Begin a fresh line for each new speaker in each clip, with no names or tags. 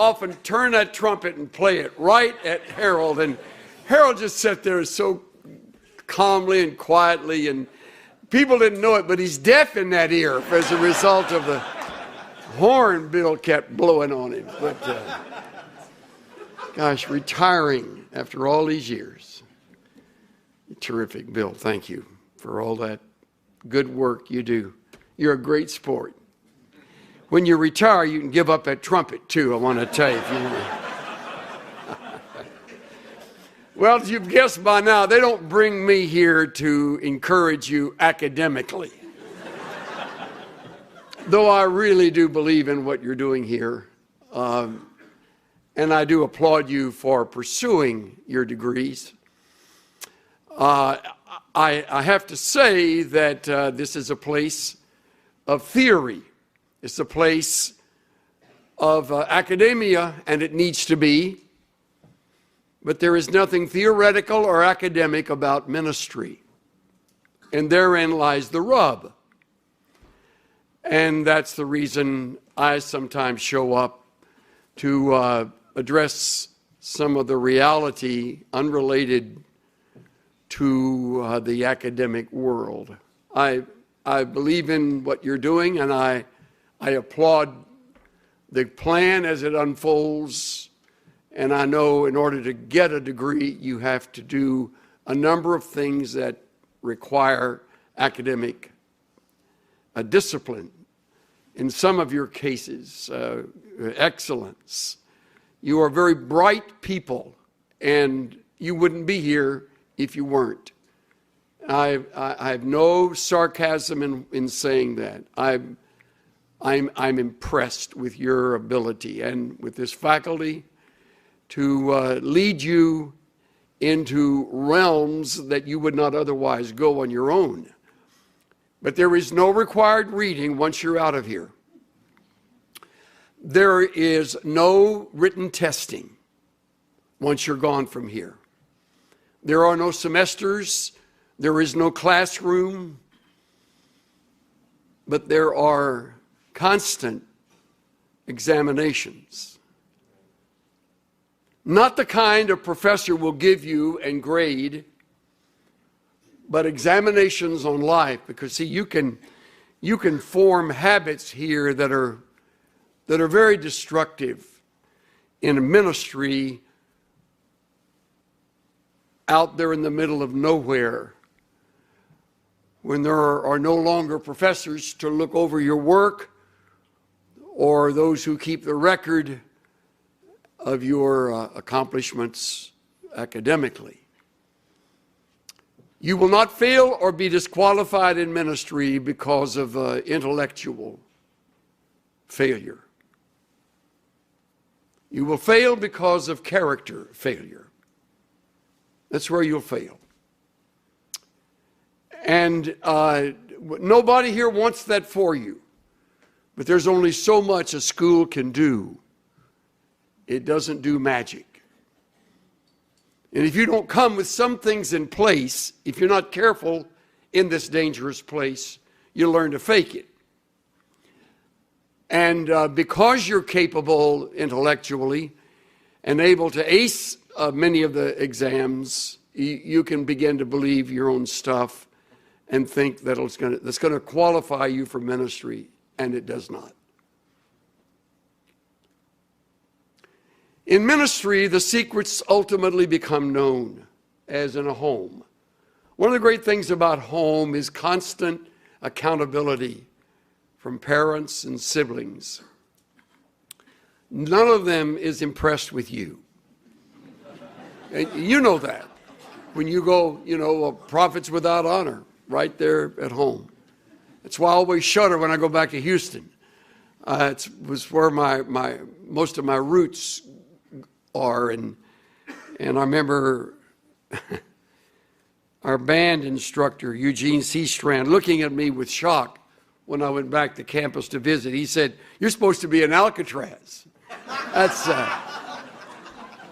often turn that trumpet and play it right at Harold, and Harold just sat there so calmly and quietly, and people didn't know it, but he's deaf in that ear as a result of the horn Bill kept blowing on him. But gosh, retiring after all these years. Terrific, Bill. Thank you for all that good work you do. You're a great sport. When you retire, you can give up that trumpet too, I want to tell you, if you want to. Well, as you've guessed by now, they don't bring me here to encourage you academically. Though I really do believe in what you're doing here. And I do applaud you for pursuing your degrees. I have to say that this is a place of theory. It's a place of academia, and it needs to be. But there is nothing theoretical or academic about ministry. And therein lies the rub. And that's the reason I sometimes show up to address some of the reality unrelated to the academic world. I believe in what you're doing, and I applaud the plan as it unfolds. And I know in order to get a degree, you have to do a number of things that require academic discipline. In some of your cases, excellence. You are very bright people, and you wouldn't be here if you weren't. I have no sarcasm in saying that. I'm impressed with your ability and with this faculty to lead you into realms that you would not otherwise go on your own. But there is no required reading once you're out of here. There is no written testing once you're gone from here. There are no semesters. There is no classroom. But there are constant examinations. Not the kind a professor will give you and grade, but examinations on life. Because see, you can form habits here that are very destructive in a ministry out there in the middle of nowhere, when there are no longer professors to look over your work or those who keep the record of your accomplishments academically. You will not fail or be disqualified in ministry because of intellectual failure. You will fail because of character failure. That's where you'll fail. And nobody here wants that for you. But there's only so much a school can do. It doesn't do magic. And if you don't come with some things in place, if you're not careful in this dangerous place, you'll learn to fake it. And because you're capable intellectually and able to ace many of the exams, you can begin to believe your own stuff and think that that's going to qualify you for ministry, and it does not. In ministry, the secrets ultimately become known, as in a home. One of the great things about home is constant accountability from parents and siblings. None of them is impressed with you. And you know that. When you go, prophets without honor, right there at home. That's why I always shudder when I go back to Houston. It was where most of my roots are, and I remember our band instructor, Eugene Seastrand, looking at me with shock when I went back to campus to visit. He said, "You're supposed to be in Alcatraz." That's a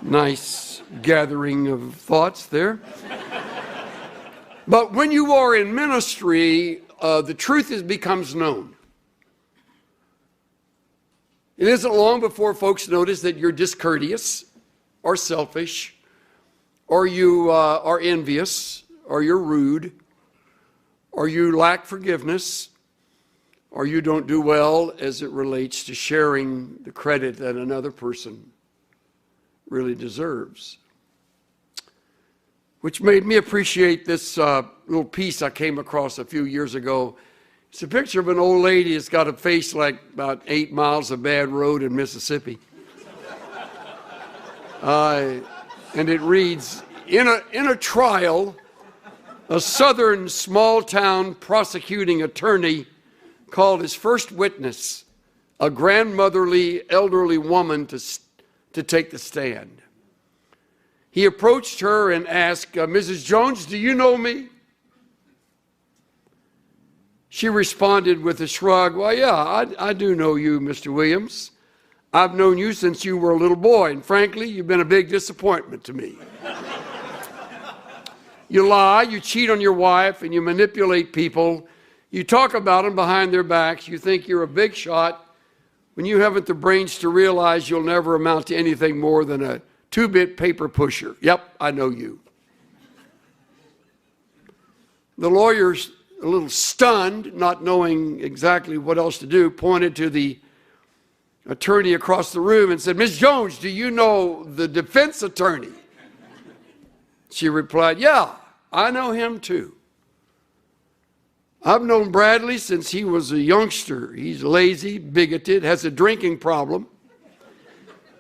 nice gathering of thoughts there. But when you are in ministry, the truth becomes known. It isn't long before folks notice that you're discourteous or selfish, or you are envious, or you're rude, or you lack forgiveness, or you don't do well as it relates to sharing the credit that another person really deserves. Which made me appreciate this little piece I came across a few years ago. It's a picture of an old lady that's got a face like about 8 miles of bad road in Mississippi. And it reads, in a trial, a southern small-town prosecuting attorney called his first witness, a grandmotherly, elderly woman, to take the stand. He approached her and asked, Mrs. Jones, do you know me? She responded with a shrug, well, yeah, I do know you, Mr. Williams. I've known you since you were a little boy, and frankly, you've been a big disappointment to me. You lie, you cheat on your wife, and you manipulate people. You talk about them behind their backs. You think you're a big shot when you haven't the brains to realize you'll never amount to anything more than a 2-bit paper pusher. Yep, I know you. The lawyer's a little stunned, not knowing exactly what else to do, pointed to the attorney across the room and said, Ms. Jones, do you know the defense attorney? She replied, yeah, I know him too. I've known Bradley since he was a youngster. He's lazy, bigoted, has a drinking problem.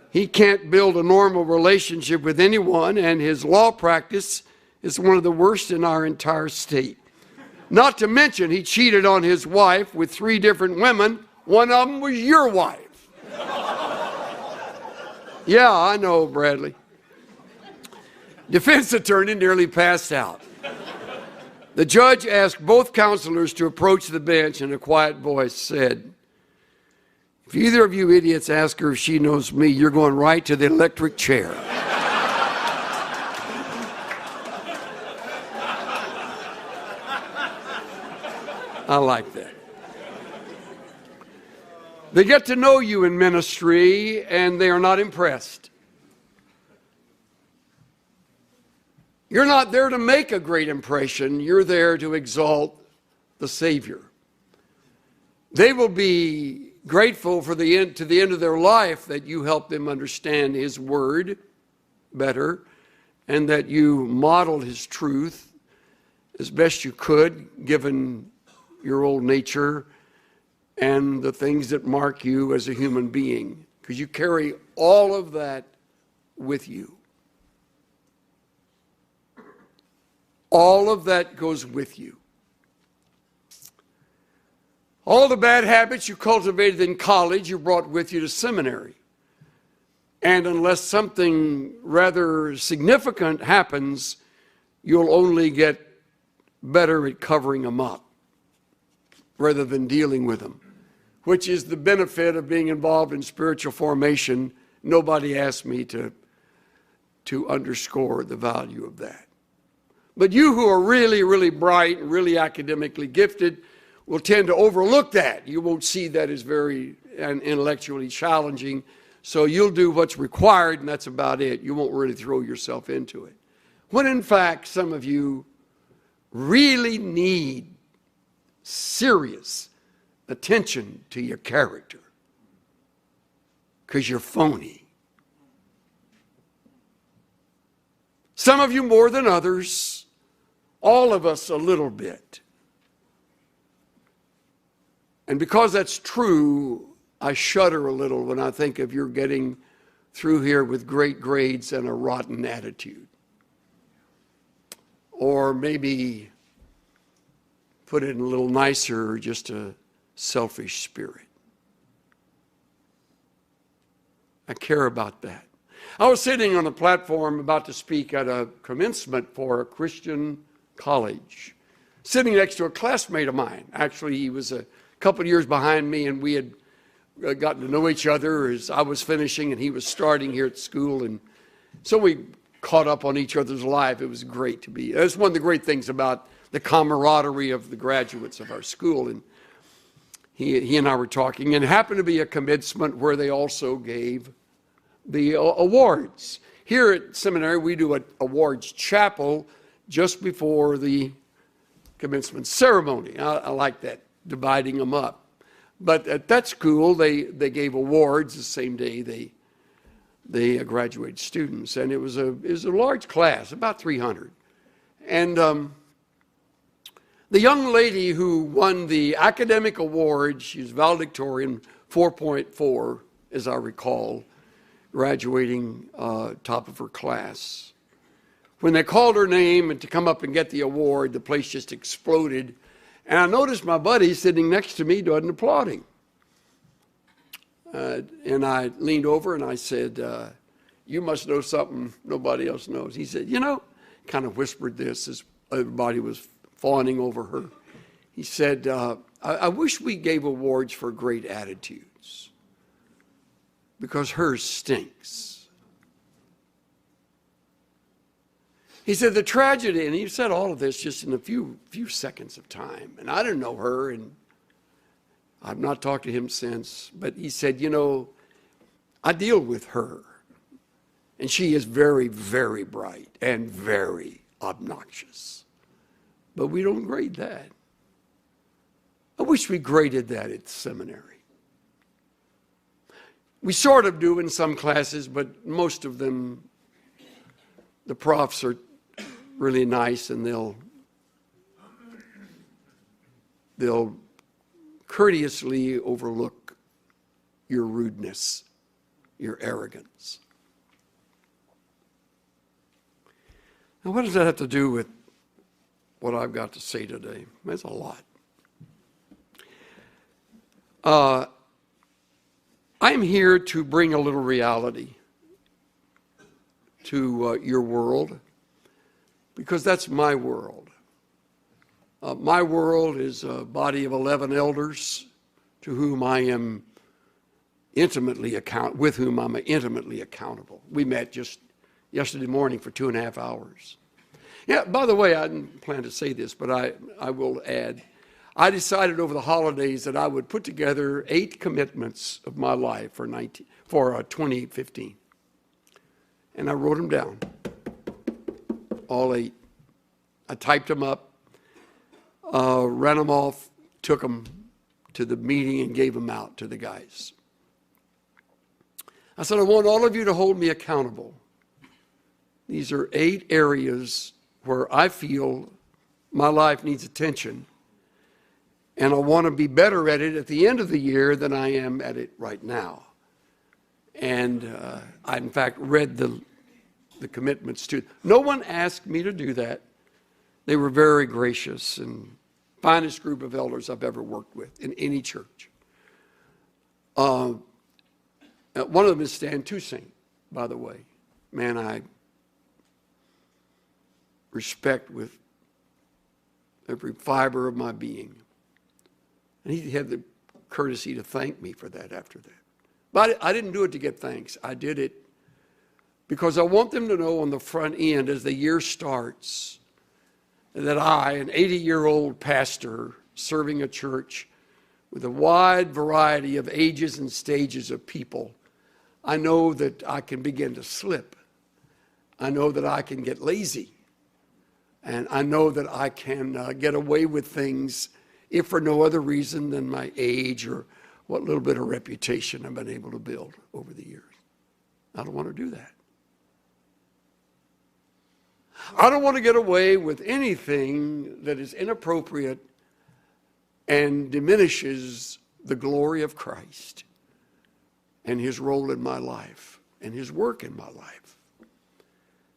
He can't build a normal relationship with anyone, and his law practice is one of the worst in our entire state. Not to mention, he cheated on his wife with 3 different women. One of them was your wife. Yeah, I know, Bradley. Defense attorney nearly passed out. The judge asked both counselors to approach the bench, and a quiet voice said, if either of you idiots ask her if she knows me, you're going right to the electric chair. I like that. They get to know you in ministry, and they are not impressed. You're not there to make a great impression. You're there to exalt the Savior. They will be grateful to the end of their life that you help them understand His Word better, and that you modeled His truth as best you could, given your old nature and the things that mark you as a human being, because you carry all of that with you. All of that goes with you. All the bad habits you cultivated in college, you brought with you to seminary. And unless something rather significant happens, you'll only get better at covering them up rather than dealing with them, which is the benefit of being involved in spiritual formation. Nobody asked me to underscore the value of that. But you who are really, really bright and really academically gifted will tend to overlook that. You won't see that as very intellectually challenging, so you'll do what's required, and that's about it. You won't really throw yourself into it. When in fact, some of you really need serious attention to your character because you're phony. Some of you more than others, all of us a little bit. And because that's true, I shudder a little when I think of your getting through here with great grades and a rotten attitude. Or maybe, put it a little nicer, just a selfish spirit. I care about that. I was sitting on a platform about to speak at a commencement for a Christian college, sitting next to a classmate of mine. Actually, he was a couple of years behind me, and we had gotten to know each other as I was finishing and he was starting here at school. And so we caught up on each other's life. It was great to be. That's one of the great things about the camaraderie of the graduates of our school. And he and I were talking, and it happened to be a commencement where they also gave the awards. Here at seminary, we do an awards chapel just before the commencement ceremony. I like that, dividing them up. But at that school, they gave awards the same day they graduated students, and it was a large class, about 300. And the young lady who won the academic award, she's valedictorian, 4.4, as I recall, graduating top of her class. When they called her name and to come up and get the award, the place just exploded. And I noticed my buddy sitting next to me wasn't applauding. And I leaned over and I said, you must know something nobody else knows. He said, kind of whispered this as everybody was fawning over her. He said, I wish we gave awards for great attitudes, because hers stinks. He said the tragedy, and he said all of this just in a few seconds of time, and I didn't know her, and I've not talked to him since, but he said, I deal with her, and she is very, very bright and very obnoxious. But we don't grade that. I wish we graded that at seminary. We sort of do in some classes, but most of them, the profs are really nice, and they'll courteously overlook your rudeness, your arrogance. Now, what does that have to do with what I've got to say today? There's a lot. I'm here to bring a little reality to your world, because that's my world. My world is a body of 11 elders to whom I am with whom I'm intimately accountable. We met just yesterday morning for 2.5 hours. Yeah, by the way, I didn't plan to say this, but I will add, I decided over the holidays that I would put together 8 commitments of my life for 2015. And I wrote them down, all 8. I typed them up, ran them off, took them to the meeting and gave them out to the guys. I said, I want all of you to hold me accountable. These are 8 areas where I feel my life needs attention, and I want to be better at it at the end of the year than I am at it right now. And I, in fact, read the commitments to. No one asked me to do that. They were very gracious and finest group of elders I've ever worked with in any church. One of them is Stan Toussaint, by the way. Man, I respect with every fiber of my being. And he had the courtesy to thank me for that after that. But I didn't do it to get thanks. I did it because I want them to know on the front end as the year starts that I, an 80-year-old pastor serving a church with a wide variety of ages and stages of people, I know that I can begin to slip. I know that I can get lazy. And I know that I can get away with things if for no other reason than my age or what little bit of reputation I've been able to build over the years. I don't want to do that. I don't want to get away with anything that is inappropriate and diminishes the glory of Christ and his role in my life and his work in my life.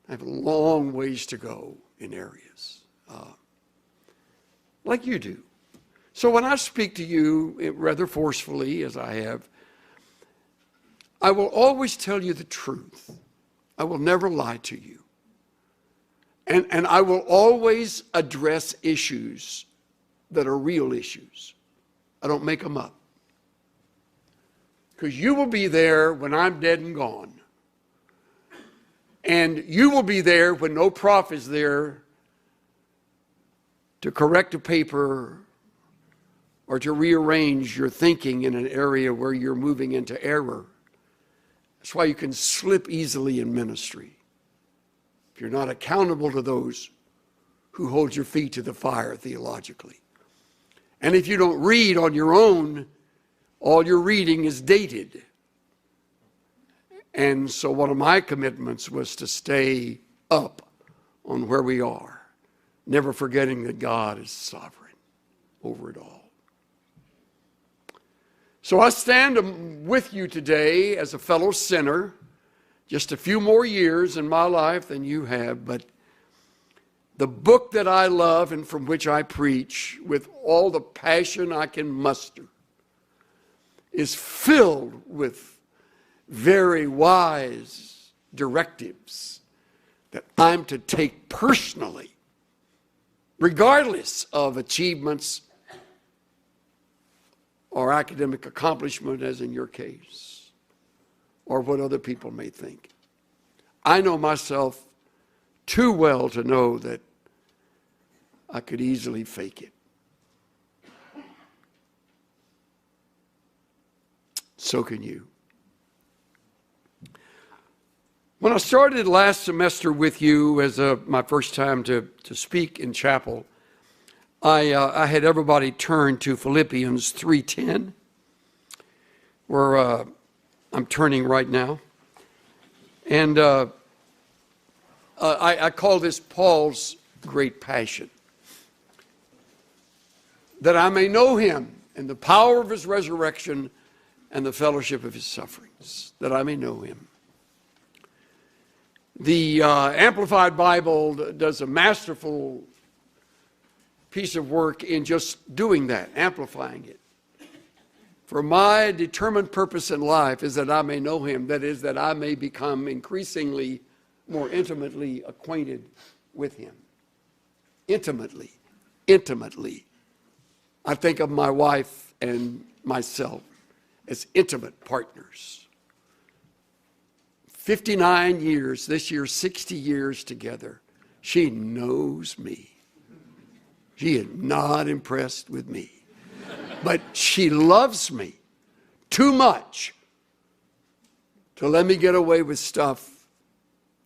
I have a long ways to go in areas like you do. So when I speak to you rather forcefully, as I have, I will always tell you the truth. I will never lie to you. And I will always address issues that are real issues. I don't make them up. Because you will be there when I'm dead and gone. And you will be there when no prof is there to correct a paper or to rearrange your thinking in an area where you're moving into error. That's why you can slip easily in ministry. If you're not accountable to those who hold your feet to the fire theologically. And if you don't read on your own, all your reading is dated. And so one of my commitments was to stay up on where we are, never forgetting that God is sovereign over it all. So I stand with you today as a fellow sinner, just a few more years in my life than you have, but the book that I love and from which I preach with all the passion I can muster is filled with very wise directives that I'm to take personally, regardless of achievements or academic accomplishment, as in your case, or what other people may think. I know myself too well to know that I could easily fake it. So can you. When I started last semester with you as my first time to speak in chapel, I had everybody turn to Philippians 3:10, where I'm turning right now. And I call this Paul's great passion. That I may know him and the power of his resurrection and the fellowship of his sufferings. That I may know him. The Amplified Bible does a masterful piece of work in just doing that, amplifying it. For my determined purpose in life is that I may know him. That is, that I may become increasingly more intimately acquainted with him. Intimately. I think of my wife and myself as intimate partners. 59 years, this year 60 years together. She knows me. She is not impressed with me. But she loves me too much to let me get away with stuff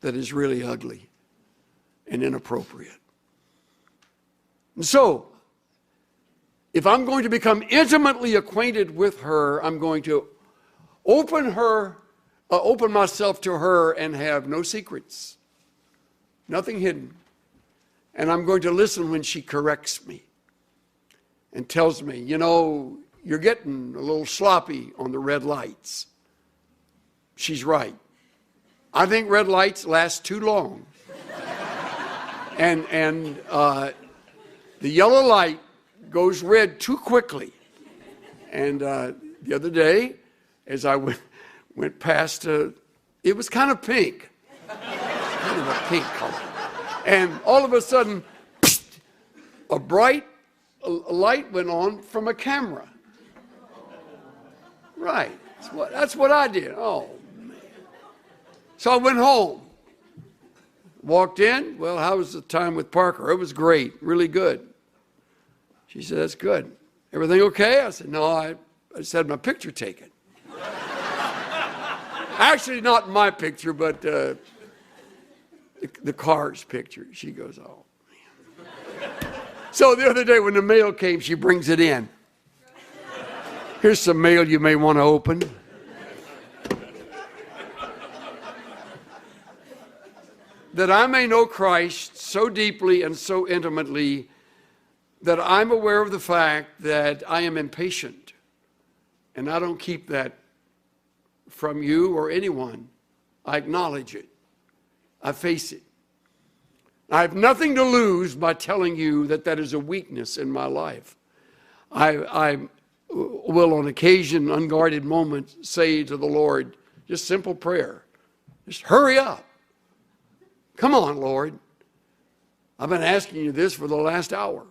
that is really ugly and inappropriate. And so, if I'm going to become intimately acquainted with her, I'm going to open myself to her and have no secrets, nothing hidden. And I'm going to listen when she corrects me and tells me, you know, you're getting a little sloppy on the red lights. She's right. I think red lights last too long. and the yellow light goes red too quickly. And the other day, as I went past, it was kind of pink. Kind of a pink color. And all of a sudden, a bright light went on from a camera. Right. That's what I did. Oh, man. So I went home. Walked in. Well, how was the time with Parker? It was great. Really good. She said, that's good. Everything okay? I said, no, I just had my picture taken. Actually, not my picture, but the car's picture. She goes, oh, man. So the other day when the mail came, she brings it in. Here's some mail you may want to open. That I may know Christ so deeply and so intimately that I'm aware of the fact that I am impatient. And I don't keep that from you or anyone. I acknowledge it. I face it. I have nothing to lose by telling you that that is a weakness in my life. I will on occasion, unguarded moments, say to the Lord, just simple prayer, just hurry up. Come on, Lord. I've been asking you this for the last hour.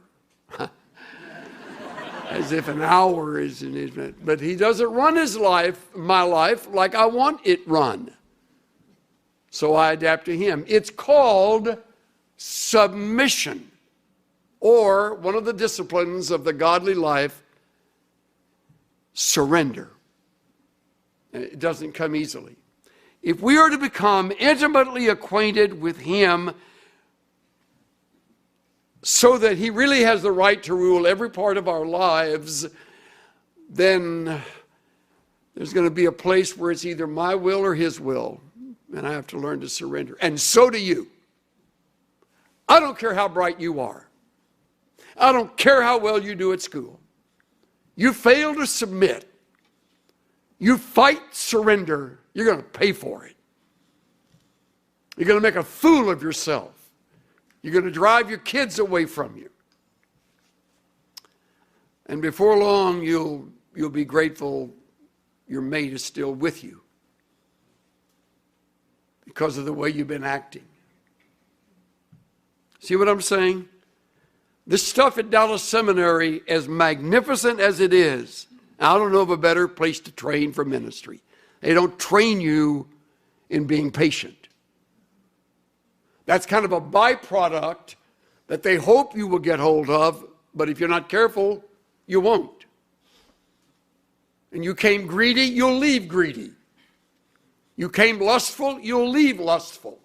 As if an hour is in his minute. But he doesn't run my life, like I want it run. So I adapt to him. It's called submission, or one of the disciplines of the godly life surrender. And it doesn't come easily. If we are to become intimately acquainted with Him so that He really has the right to rule every part of our lives, then there's going to be a place where it's either my will or His will. And I have to learn to surrender. And so do you. I don't care how bright you are. I don't care how well you do at school. You fail to submit. You fight surrender. You're going to pay for it. You're going to make a fool of yourself. You're going to drive your kids away from you. And before long, you'll be grateful your mate is still with you because of the way you've been acting. See what I'm saying? This stuff at Dallas Seminary, as magnificent as it is, I don't know of a better place to train for ministry. They don't train you in being patient. That's kind of a byproduct that they hope you will get hold of, but if you're not careful, you won't. And you came greedy, you'll leave greedy. You came lustful, you'll leave lustful.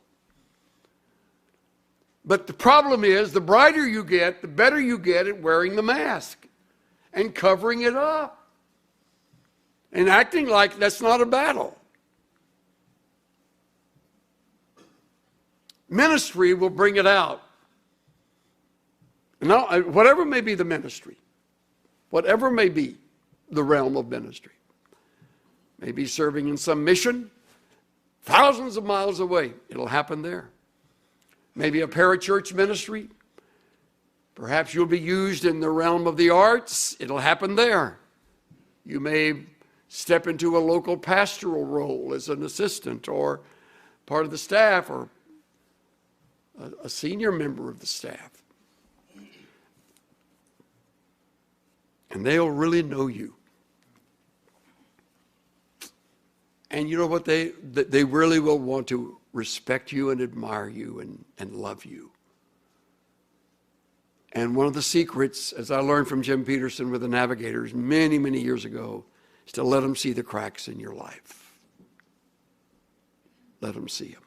But the problem is, the brighter you get, the better you get at wearing the mask and covering it up and acting like that's not a battle. Ministry will bring it out. Now, whatever may be the ministry, whatever may be the realm of ministry, maybe serving in some mission thousands of miles away, it'll happen there. Maybe a parachurch ministry, perhaps you'll be used in the realm of the arts, it'll happen there. You may step into a local pastoral role as an assistant or part of the staff or a senior member of the staff. And they'll really know you. And you know what? They really will want to respect you and admire you and love you. And one of the secrets, as I learned from Jim Peterson with the Navigators many, many years ago, is to let them see the cracks in your life. Let them see them.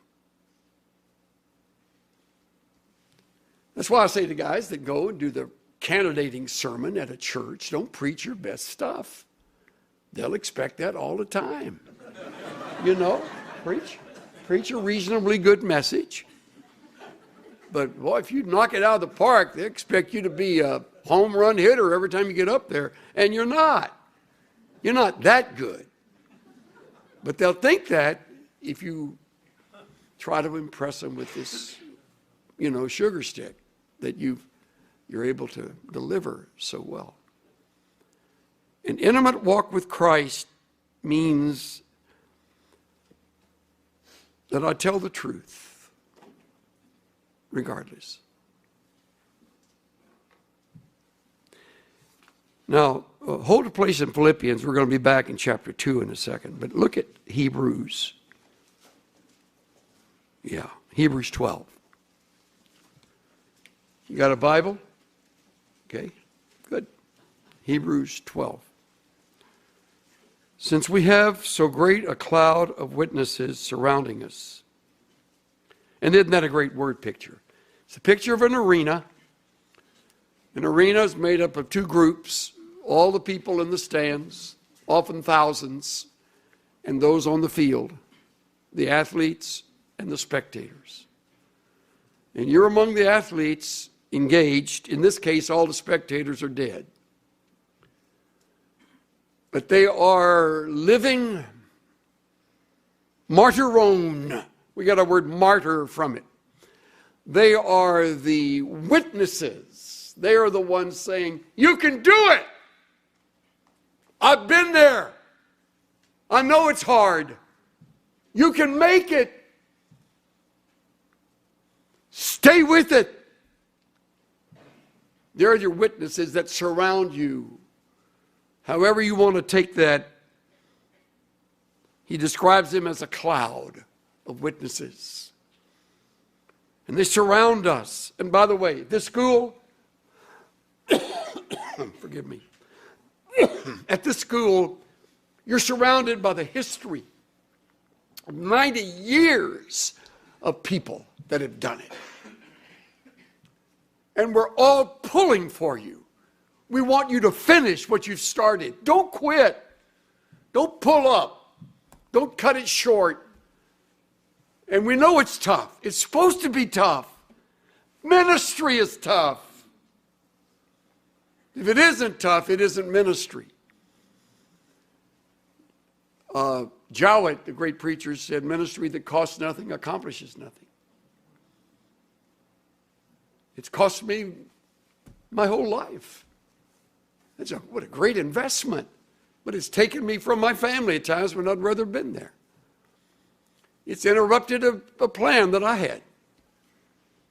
That's why I say to guys that go and do the candidating sermon at a church, don't preach your best stuff. They'll expect that all the time. You know, preach a reasonably good message. But boy, if you knock it out of the park, they expect you to be a home run hitter every time you get up there, and you're not. You're not that good. But they'll think that if you try to impress them with this, sugar stick that you're able to deliver so well. An intimate walk with Christ means that I tell the truth, regardless. Now, hold a place in Philippians. We're going to be back in chapter 2 in a second. But look at Hebrews. Yeah, Hebrews 12. You got a Bible? Okay, good. Hebrews 12. Since we have so great a cloud of witnesses surrounding us. And isn't that a great word picture? It's a picture of an arena. An arena is made up of two groups, all the people in the stands, often thousands, and those on the field, the athletes and the spectators. And you're among the athletes engaged. In this case, all the spectators are dead. But they are living martyrone. We got our word martyr from it. They are the witnesses. They are the ones saying, you can do it. I've been there. I know it's hard. You can make it. Stay with it. There are your witnesses that surround you. However you want to take that, he describes them as a cloud of witnesses. And they surround us. And by the way, this school, forgive me, At this school, you're surrounded by the history of 90 years of people that have done it. And we're all pulling for you. We want you to finish what you've started. Don't quit. Don't pull up. Don't cut it short. And we know it's tough. It's supposed to be tough. Ministry is tough. If it isn't tough, it isn't ministry. Jowett, the great preacher, said, ministry that costs nothing accomplishes nothing. It's cost me my whole life. What a great investment. But it's taken me from my family at times when I'd rather have been there. It's interrupted a plan that I had.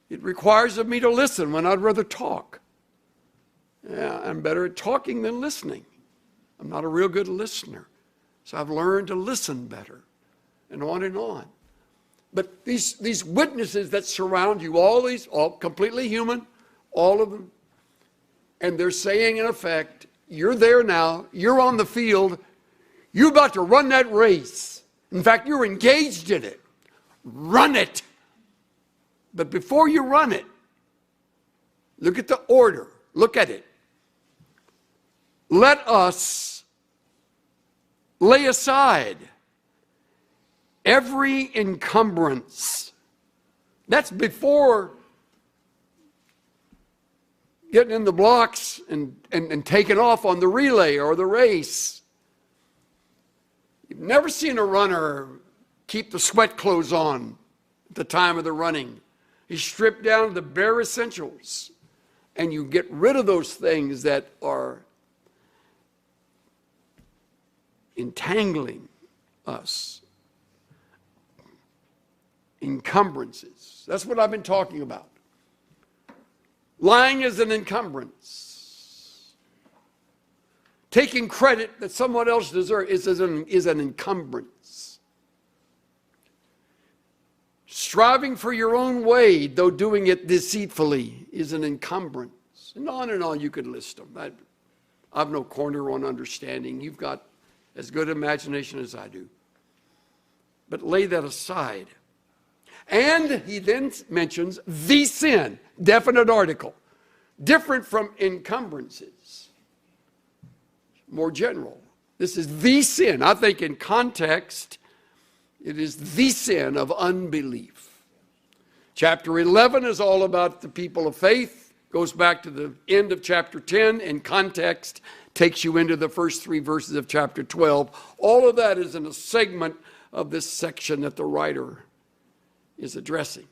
It requires of me to listen when I'd rather talk. Yeah, I'm better at talking than listening. I'm not a real good listener. So I've learned to listen better, and on and on. But these witnesses that surround you, all completely human, all of them, and they're saying in effect, you're there now, you're on the field, you're about to run that race. In fact, you're engaged in it. Run it. But before you run it, look at the order. Look at it. Let us lay aside every encumbrance. That's before getting in the blocks and taking off on the relay or the race. You've never seen a runner keep the sweat clothes on at the time of the running. You strip down to the bare essentials, and you get rid of those things that are entangling us. Encumbrances. That's what I've been talking about. Lying is an encumbrance. Taking credit that someone else deserves is an encumbrance. Striving for your own way, though doing it deceitfully, is an encumbrance. And on you could list them. I've no corner on understanding. You've got as good imagination as I do. But lay that aside. And he then mentions the sin, definite article, different from encumbrances, more general. This is the sin. I think in context, it is the sin of unbelief. Chapter 11 is all about the people of faith, goes back to the end of chapter 10, in context, takes you into the first 3 verses of chapter 12. All of that is in a segment of this section that the writer is addressing.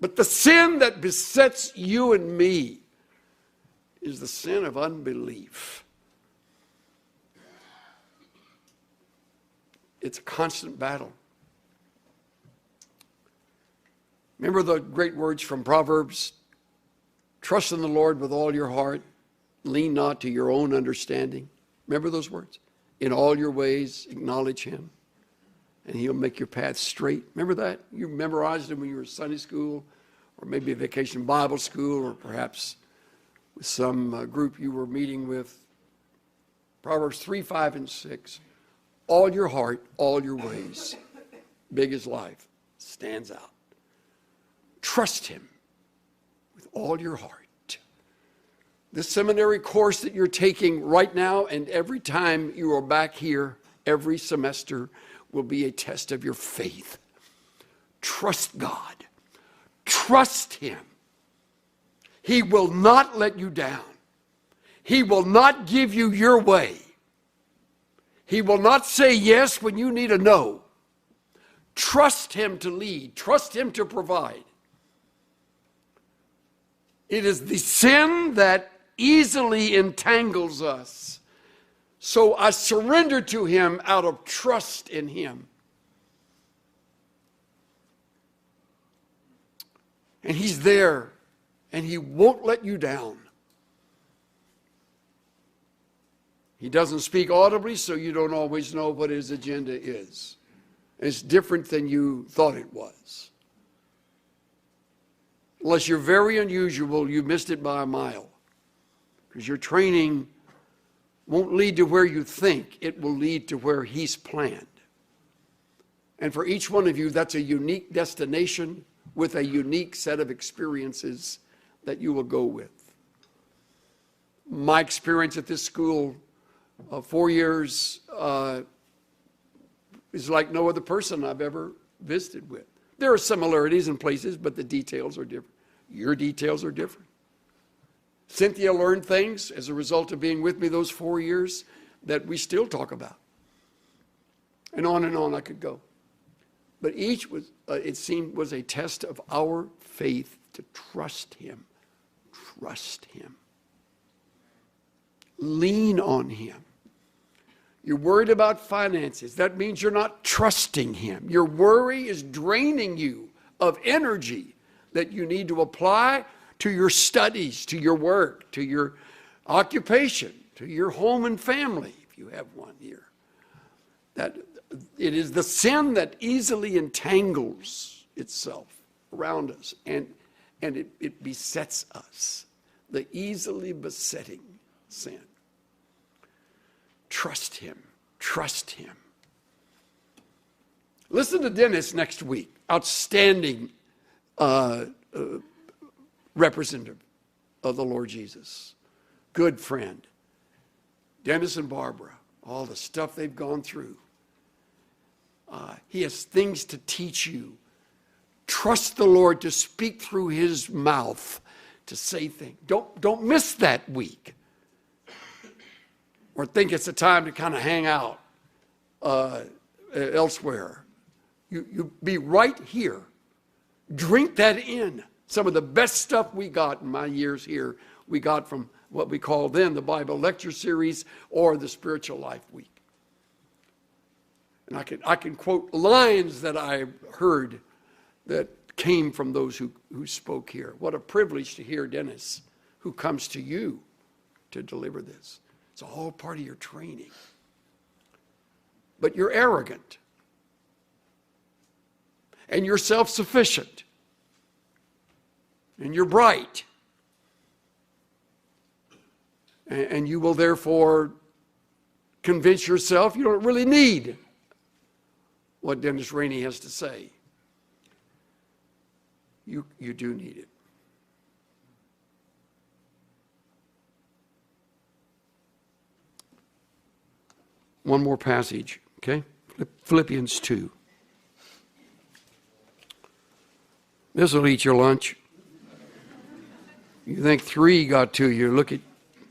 But the sin that besets you and me is the sin of unbelief. It's a constant battle. Remember the great words from Proverbs? Trust in the Lord with all your heart. Lean not to your own understanding. Remember those words? In all your ways, acknowledge him, and he'll make your path straight. Remember that? You memorized them when you were in Sunday school, or maybe a vacation Bible school, or perhaps with some group you were meeting with. Proverbs 3, 5, and 6. All your heart, all your ways, big as life, stands out. Trust him with all your heart. This seminary course that you're taking right now and every time you are back here, every semester, will be a test of your faith. Trust God. Trust him. He will not let you down. He will not give you your way. He will not say yes when you need a no. Trust him to lead. Trust him to provide. It is the sin that easily entangles us. So I surrender to him out of trust in him. And he's there, and he won't let you down. He doesn't speak audibly, so you don't always know what his agenda is. It's different than you thought it was. Unless you're very unusual, you missed it by a mile. Because you're training won't lead to where you think. It will lead to where He's planned. And for each one of you, that's a unique destination with a unique set of experiences that you will go with. My experience at this school, 4 years, is like no other person I've ever visited with. There are similarities in places, but the details are different. Your details are different. Cynthia learned things as a result of being with me those 4 years that we still talk about. And on I could go. But each was, it seemed, was a test of our faith to trust Him. Trust Him. Lean on Him. You're worried about finances. That means you're not trusting Him. Your worry is draining you of energy that you need to apply to your studies, to your work, to your occupation, to your home and family, if you have one here. That it is the sin that easily entangles itself around us, and it besets us. The easily besetting sin. Trust Him. Trust Him. Listen to Dennis next week. Outstanding representative of the Lord Jesus. Good friend. Dennis and Barbara, all the stuff they've gone through. He has things to teach you. Trust the Lord to speak through His mouth, to say things. Don't miss that week. Or think it's a time to kind of hang out elsewhere. You be right here. Drink that in. Some of the best stuff we got in my years here, we got from what we call then the Bible Lecture Series or the Spiritual Life Week. And I can quote lines that I heard that came from those who spoke here. What a privilege to hear Dennis, who comes to you to deliver this. It's all part of your training. But you're arrogant. And you're self-sufficient. And you're bright. And you will therefore convince yourself you don't really need what Dennis Rainey has to say. You do need it. One more passage, okay? Philippians 2. This will eat your lunch. You think 3 got to you. Look at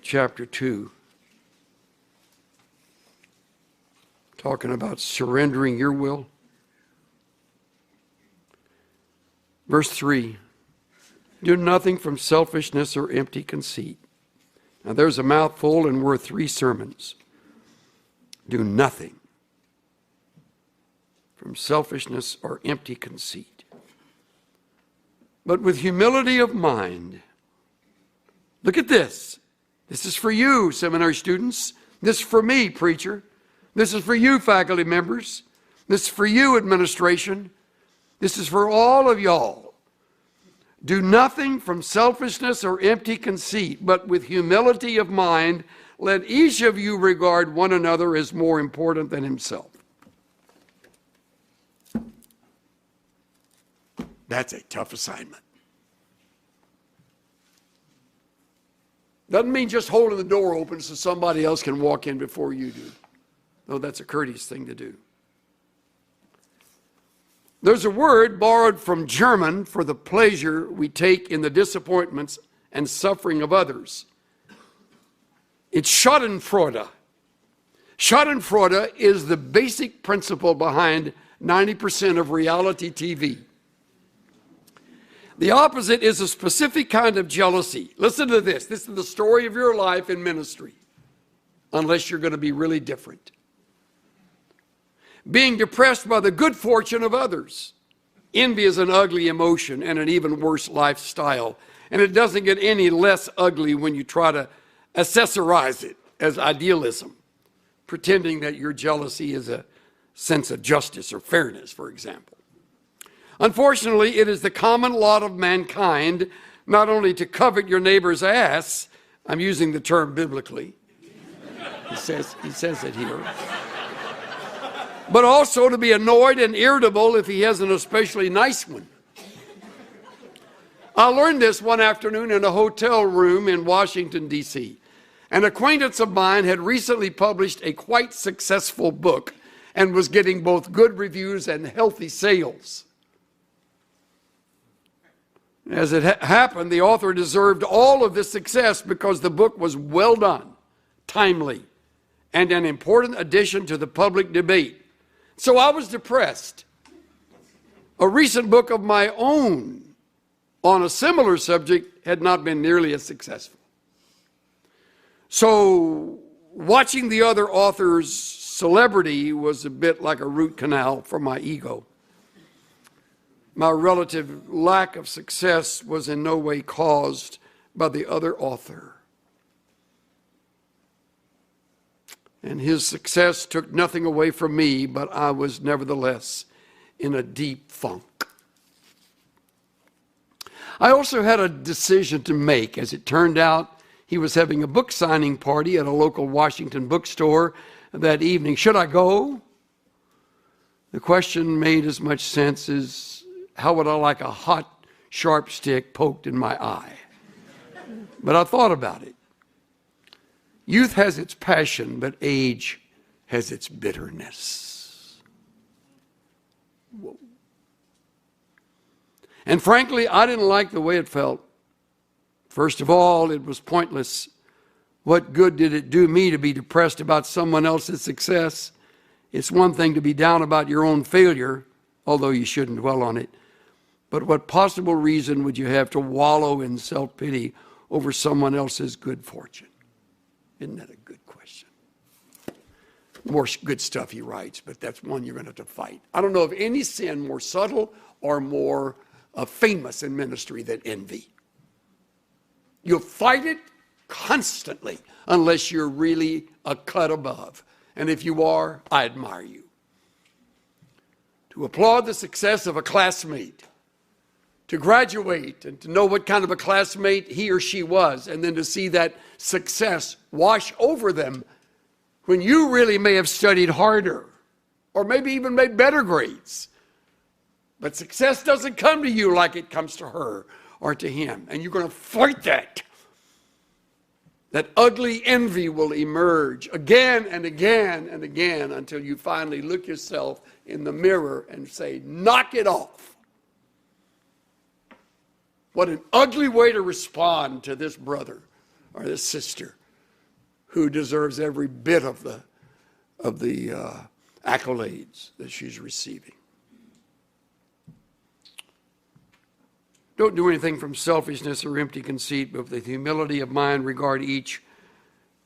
chapter 2. Talking about surrendering your will. Verse 3. Do nothing from selfishness or empty conceit. Now there's a mouthful and worth 3 sermons. Do nothing from selfishness or empty conceit, but with humility of mind. Look at this. This is for you, seminary students. This is for me, preacher. This is for you, faculty members. This is for you, administration. This is for all of y'all. Do nothing from selfishness or empty conceit, but with humility of mind, let each of you regard one another as more important than himself. That's a tough assignment. Doesn't mean just holding the door open so somebody else can walk in before you do. Though that's a courteous thing to do. There's a word borrowed from German for the pleasure we take in the disappointments and suffering of others. It's Schadenfreude. Schadenfreude is the basic principle behind 90% of reality TV. The opposite is a specific kind of jealousy. Listen to this. This is the story of your life in ministry, unless you're going to be really different. Being depressed by the good fortune of others. Envy is an ugly emotion and an even worse lifestyle. And it doesn't get any less ugly when you try to accessorize it as idealism, pretending that your jealousy is a sense of justice or fairness, for example. Unfortunately, it is the common lot of mankind not only to covet your neighbor's ass, I'm using the term biblically, He says it here. But also to be annoyed and irritable if he has an especially nice one. I learned this one afternoon in a hotel room in Washington, D.C. An acquaintance of mine had recently published a quite successful book and was getting both good reviews and healthy sales. As it happened, the author deserved all of this success because the book was well done, timely, and an important addition to the public debate. So I was depressed. A recent book of my own on a similar subject had not been nearly as successful. So watching the other author's celebrity was a bit like a root canal for my ego. My relative lack of success was in no way caused by the other author. And his success took nothing away from me, but I was nevertheless in a deep funk. I also had a decision to make. As it turned out, he was having a book signing party at a local Washington bookstore that evening. Should I go? The question made as much sense as, how would I like a hot, sharp stick poked in my eye? But I thought about it. Youth has its passion, but age has its bitterness. Whoa. And frankly, I didn't like the way it felt. First of all, it was pointless. What good did it do me to be depressed about someone else's success? It's one thing to be down about your own failure, although you shouldn't dwell on it. But what possible reason would you have to wallow in self-pity over someone else's good fortune? Isn't that a good question? More good stuff he writes, but that's one you're going to have to fight. I don't know of any sin more subtle or more famous in ministry than envy. You'll fight it constantly unless you're really a cut above. And if you are, I admire you. To applaud the success of a classmate, to graduate and to know what kind of a classmate he or she was, and then to see that success wash over them when you really may have studied harder or maybe even made better grades. But success doesn't come to you like it comes to her or to him, and you're going to fight that. That ugly envy will emerge again and again and again until you finally look yourself in the mirror and say, knock it off. What an ugly way to respond to this brother or this sister who deserves every bit of the accolades that she's receiving. Don't do anything from selfishness or empty conceit, but with humility of mind regard each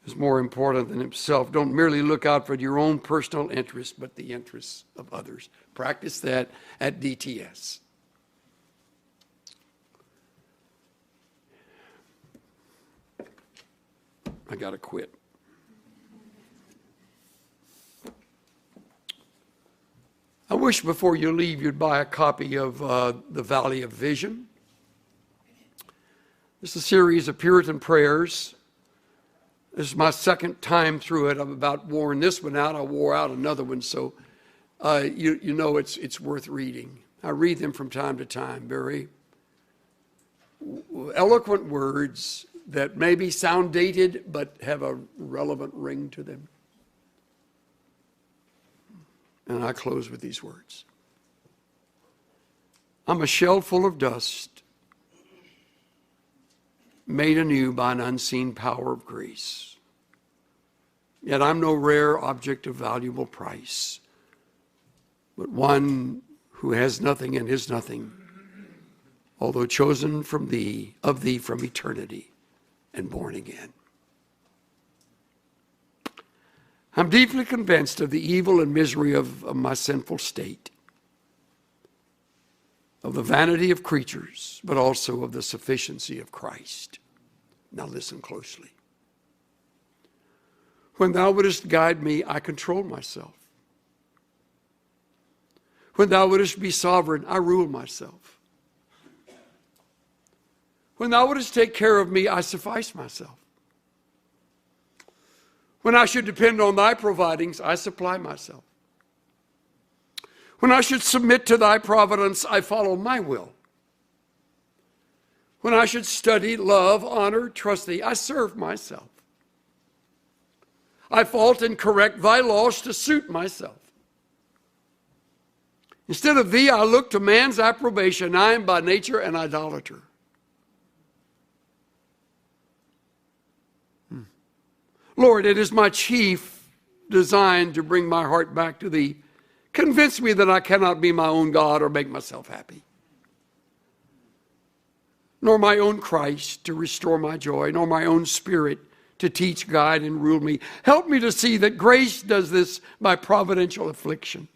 as more important than himself. Don't merely look out for your own personal interests, but the interests of others. Practice that at DTS. I got to quit. I wish before you leave you'd buy a copy of The Valley of Vision. This is a series of Puritan prayers. This is my second time through it. I've about worn this one out. I wore out another one, so you know it's worth reading. I read them from time to time. Very eloquent words that maybe sound dated but have a relevant ring to them. And I close with these words. I'm a shell full of dust, made anew by an unseen power of grace. Yet I'm no rare object of valuable price, but one who has nothing and is nothing, although chosen from thee, of thee from eternity, and born again. I'm deeply convinced of the evil and misery of my sinful state, of the vanity of creatures, but also of the sufficiency of Christ. Now listen closely. When thou wouldest guide me, I control myself. When thou wouldest be sovereign, I rule myself. When thou wouldest take care of me, I suffice myself. When I should depend on thy providings, I supply myself. When I should submit to thy providence, I follow my will. When I should study, love, honor, trust thee, I serve myself. I fault and correct thy laws to suit myself. Instead of thee, I look to man's approbation. I am by nature an idolater. Lord, it is my chief design to bring my heart back to thee. Convince me that I cannot be my own God or make myself happy, nor my own Christ to restore my joy, nor my own Spirit to teach, guide, and rule me. Help me to see that grace does this by providential affliction.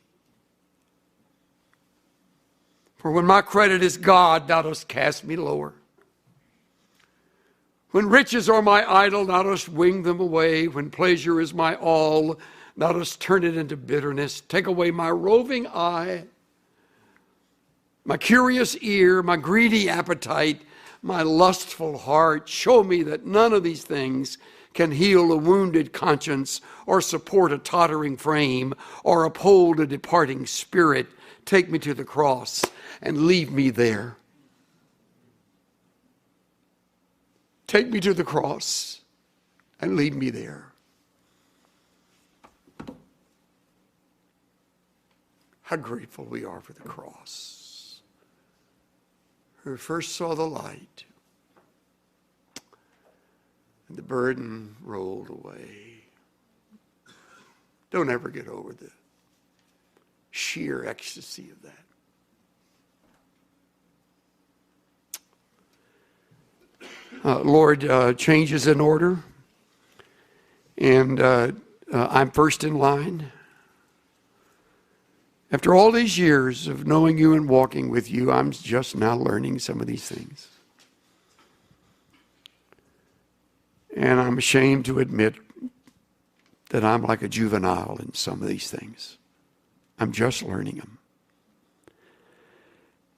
For when my credit is God, thou dost cast me lower. When riches are my idol, thou dost wing them away. When pleasure is my all, thou dost turn it into bitterness. Take away my roving eye, my curious ear, my greedy appetite, my lustful heart. Show me that none of these things can heal a wounded conscience or support a tottering frame or uphold a departing spirit. Take me to the cross and leave me there. Take me to the cross and leave me there. How grateful we are for the cross. Who first saw the light and the burden rolled away. Don't ever get over the sheer ecstasy of that. Lord, change is in order, and I'm first in line. After all these years of knowing you and walking with you, I'm just now learning some of these things. And I'm ashamed to admit that I'm like a juvenile in some of these things. I'm just learning them.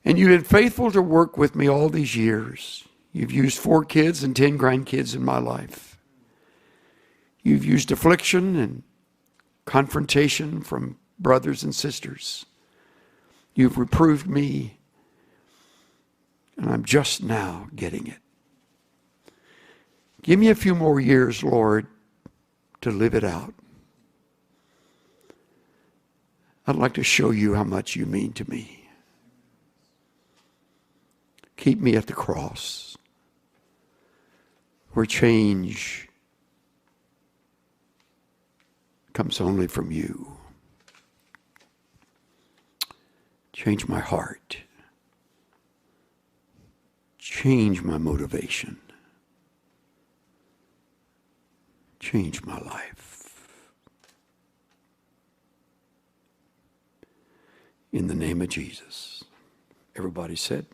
And you've been faithful to work with me all these years. You've used 4 kids and 10 grandkids in my life. You've used affliction and confrontation from brothers and sisters. You've reproved me, and I'm just now getting it. Give me a few more years, Lord, to live it out. I'd like to show you how much you mean to me. Keep me at the cross, where change comes only from you. Change my heart. Change my motivation. Change my life. In the name of Jesus. Everybody said,